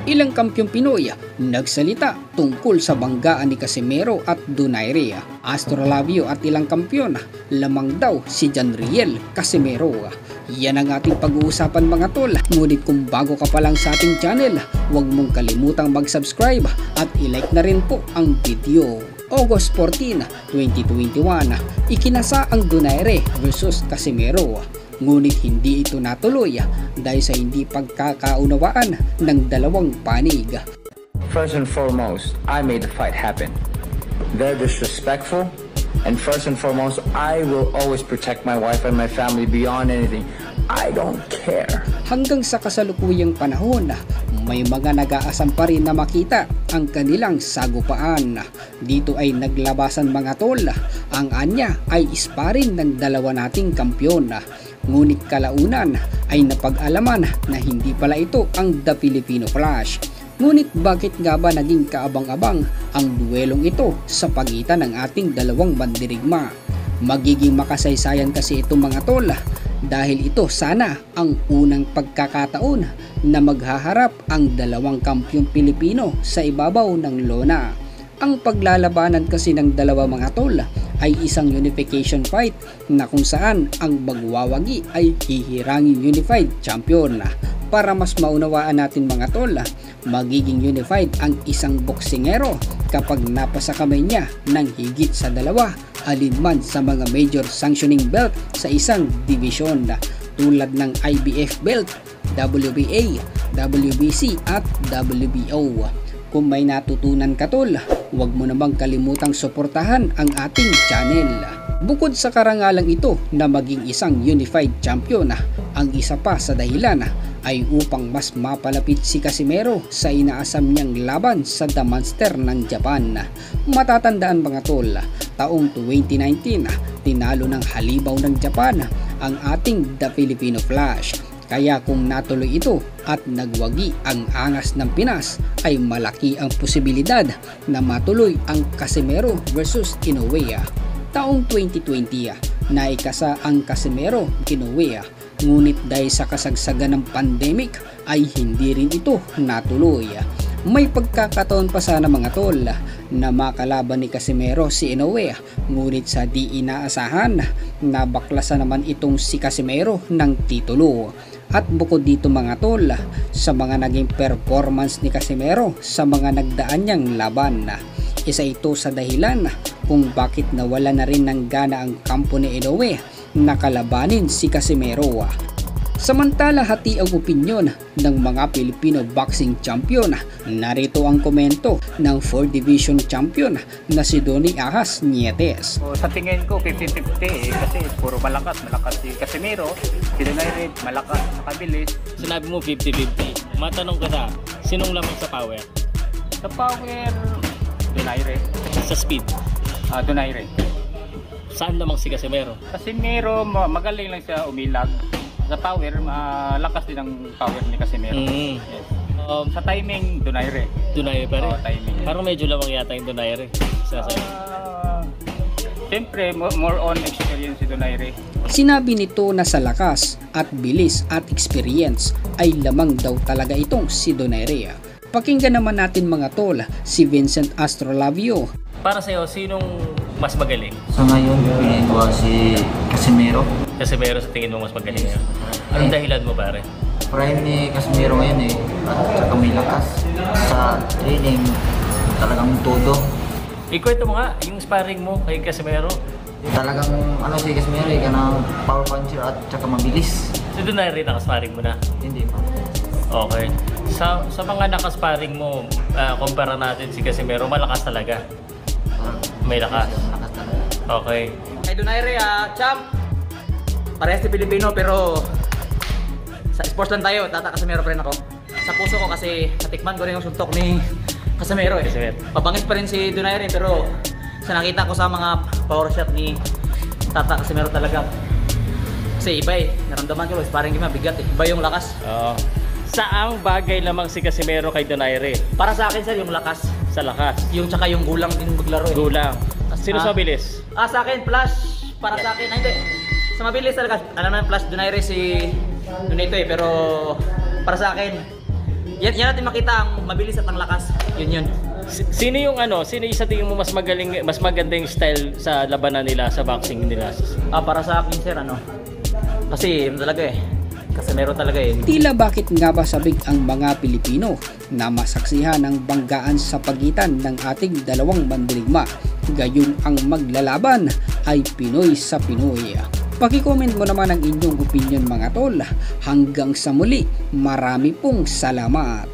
Ilang kampyong Pinoy nagsalita tungkol sa banggaan ni Casimero at Donaire. Astrolabio at ilang kampyon, lamang daw si Janriel Casimero. Yan ang ating pag-uusapan mga tol. Ngunit kung bago ka pa lang sa ating channel, huwag mong kalimutang mag-subscribe at i-like na rin po ang video. August 14, 2021, ikinasa ang Donaire versus Casimero. Ngunit hindi ito natuloy dahil sa hindi pagkakaunawaan ng dalawang panig. First and foremost, I made the fight happen. They're disrespectful, and first and foremost, I will always protect my wife and my family beyond anything. I don't care. Hanggang sa kasalukuyang panahon, may mga nag-aasam pa rin na makita ang kanilang sagupaan. Dito ay naglabasan mga tol. Ang anya ay sparring ng dalawa nating kampyon. Ngunit kalaunan ay napag-alaman na hindi pala ito ang The Filipino Clash. Ngunit bakit nga ba naging kaabang-abang ang duelong ito sa pagitan ng ating dalawang mandirigma? Magiging makasaysayan kasi ito mga tol dahil ito sana ang unang pagkakataon na maghaharap ang dalawang kampyong Pilipino sa ibabaw ng lona. Ang paglalabanan kasi ng dalawa mga tol ay isang unification fight na kung saan ang magwawagi ay hihiranging unified champion. Para mas maunawaan natin mga tol, magiging unified ang isang boksingero kapag napasa kamay niya ng higit sa dalawa alinman sa mga major sanctioning belt sa isang division tulad ng IBF belt, WBA, WBC at WBO. Kung may natutunan ka tol, huwag mo namang kalimutang suportahan ang ating channel. Bukod sa karangalang ito na maging isang unified champion, ang isa pa sa dahilan ay upang mas mapalapit si Casimero sa inaasam niyang laban sa The Monster ng Japan. Matatandaan mga tol, taong 2019 tinalo ng halimaw ng Japan ang ating The Filipino Clash. Kaya kung natuloy ito at nagwagi ang angas ng Pinas ay malaki ang posibilidad na matuloy ang Casimero versus Inoue. Taong 2020 naikasa ang Casimero Inoue, ngunit dahil sa kasagsagan ng pandemic ay hindi rin ito natuloy. May pagkakataon pa sana mga tol na makalaban ni Casimero si Inoue, ngunit sa di inaasahan nabaklasan naman itong si Casimero ng titulo. At bukod dito mga tol, sa mga naging performance ni Casimero sa mga nagdaan niyang laban, isa ito sa dahilan kung bakit nawala na rin ng gana ang kampo ni Inoue na kalabanin si Casimero. Samantala hati ang opinyon ng mga Filipino boxing champion. Narito ang komento ng 4 division champion na si Donnie Ahas Nietes. Sa tingin ko 50-50 kasi puro malakas si Casimero, si Donaire malakas, nakabilis. Sinabi mo 50-50. Matanong ka na, sinong lamang sa power? Sa power, Donaire. Sa speed? Donaire. Saan lamang si Casimero? Casimero, magaling lang siya umilag. Sa power, lakas din ang power ni Casimero. Yes. Sa timing, Donaire. Donaire pa rin? Timing. Parang medyo lamang yata yung Donaire. Siyempre, more on experience si Donaire. Sinabi nito na sa lakas at bilis at experience ay lamang daw talaga itong si Donaire. Pakinggan naman natin mga tol si Vincent Astrolabio. Para sa'yo, sinong mas magaling? Sa ngayon, pinili ko si Casimero. Casimero sa tingin mo mas magaling niya? Anong dahilan mo pare? Prime ni Casimero ngayon at saka may lakas. Sa training, talagang todo. Ikwento mo nga, yung sparring mo kay Casimero. Talagang si Casimero, kanang power puncher at saka mabilis. So doon na rin nakasparring mo na? Hindi pa. Okay. Sa mga nakasparring mo, kumpara natin si Casimero, malakas talaga. May lakas. Malakas talaga. Okay. Kay Donaire, champ! Parehas si Pilipino pero sa sports lang tayo, Tata Casimero pa rin ako. Sa puso ko kasi natikman ko rin yung suntok ni Casimero eh. Casimero. Mabangis pa rin si Donaire pero sa nakita ko sa mga power shot ni Tata Casimero talaga. Kasi iba eh, naramdaman ko, sparring game bigat eh. Iba yung lakas. Oo. Saang bagay lamang si Casimero kay Donaire? Para sa akin sir, yung lakas. Sa lakas. Yung tsaka yung gulang din maglaro eh. Gulang. Sino sa mabilis? Sa akin, flash. Para sa akin, hindi. Sa mabilis talaga, alam naman flash Donaire si Donito eh, pero para sa akin Yan natin makita ang mabilis at ang lakas. Yun. Sino yung sa tingin mo mas magandang style sa labanan nila, sa boxing nila? Para sa akin, sir, kasi talaga Casimero talaga Tila bakit nga ba sabik ang mga Pilipino na masaksihan ang banggaan sa pagitan ng ating dalawang mandirigma, gayon ang maglalaban ay Pinoy sa Pinoy. Paki-comment mo naman ang inyong opinion mga tol. Hanggang sa muli, marami pong salamat.